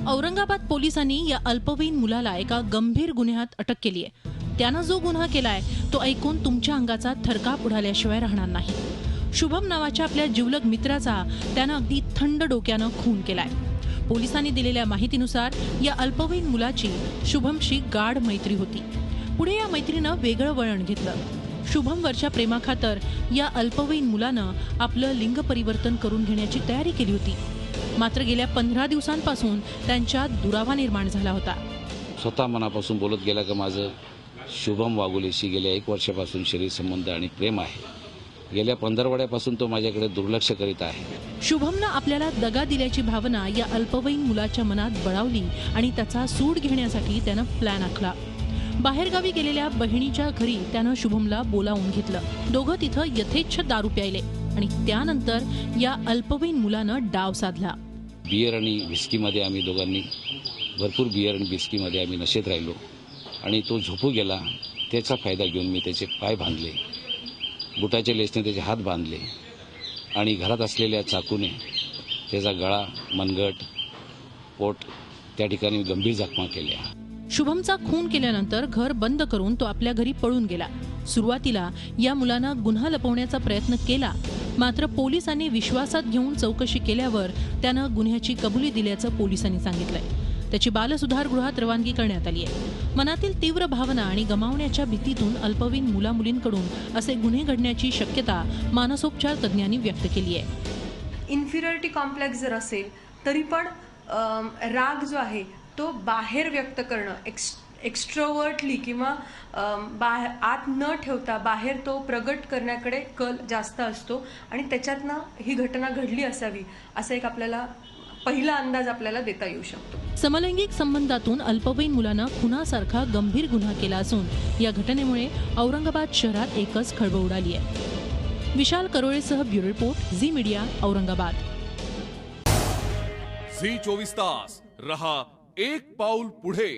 औरंगाबाद पोलिसांनी या अल्पवयीन मुलाला एका गंभीर गुन्ह्यात अटक केली आहे। त्यानं जो गुन्हा केलाय तो ऐकून तुमच्या अंगाचा थरकाप उडाल्याशिवाय राहणार नाही। शुभम नावाच्या आपल्या जिवलग मित्राचा त्यानं अगदी थंड डोक्यानं खून केलाय। पोलिसांनी दिलेल्या माहितीनुसार या अल्पवयीन मुलाची शुभमशी गाढ मैत्री होती। पुढे या मैत्रीनं वेगळं वळण घेतलं। शुभमवरच्या प्रेमाखातर या अल्पवयीन मुलानं आपलं लिंग परिवर्तन करून घेण्याची तयारी केली होती। मात्र गेल्या 15 दिवसांपासून त्यांच्यात दुरावा निर्माण झाला होता। स्वतः मनापासून बोलत गेला की माझं शुभम वाघुलेशी गेल्या 1 वर्षापासून शरीर संबंध आणि प्रेम आहे। गेल्या 15 वड्यापासून तो माझ्याकडे दुर्लक्ष करीत आहे। शुभमनं आपल्याला दगा दिल्याची भावना या अल्पवयीन मुलाच्या मनात बळावली आणि त्याचा सूड घेण्यासाठी त्यानं प्लॅन आखला। बाहेरगावी गेलेल्या बहिणीच्या घरी त्यानं शुभमला बोलावून घेतलं। दोघं तिथं यथेच्छ दारू प्यायले आणि त्यानंतर या अल्पवयीन मुलानं डाव साधला। बियर आणि विस्कीमध्ये आम्ही दोघांनी भरपूर बियर आणि विस्कीमध्ये आम्ही नशेत राहिलो आणि तो झोपू गेला। त्याचा फायदा घेऊन मी त्याचे पाय बांधले, बुटाच्या लेसने त्याचे हात बांधले आणि घरात असलेल्या चाकूने त्याचा गळा, मनगट, पोट त्या ठिकाणी गंभीर जखमा केल्या। शुभमचा खून केल्यानंतर घर बंद करून तो आपल्या घरी पळून गेला। सुरुवातीला या मुलानं गुन्हा लपवण्याचा प्रयत्न केला, मात्र पोलिसांनी विश्वासात घेऊन चौकशी केल्यावर त्यानं गुन्ह्याची कबुली दिल्याचं पोलिसांनी सांगितलंय। त्याची बालसुधारगृहात रवानगी करण्यात आली आहे। मनातील तीव्र भावना आणि गमावण्याच्या भीतीतून अल्पवयीन मुलामुलींकडून असे गुन्हे घडण्याची शक्यता मानसोपचार तज्ज्ञांनी व्यक्त केली आहे। इन्फिरियरिटी कॉम्प्लेक्स जर असेल तरी पण राग जो आहे तो बाहेर व्यक्त करणं, एक्स्ट्रोवर्टली किंवा आत न ठेवता बाहेर तो प्रगट करण्याकडे कल जास्त असतो आणि त्याच्यातनं ही घटना घडली असावी असा एक आपल्याला पहिला अंदाज आपल्याला देता येऊ शकतो। समलैंगिक संबंधातून अल्पवयीन मुलानं खुनासारखा गंभीर गुन्हा केला असून या घटनेमुळे औरंगाबाद शहरात एकच खळबळ उडाली आहे। विशाल करोळेसह bureau report, Zee media, Aurangabad. Zee 24 तास रहा एक पाऊल पुढे।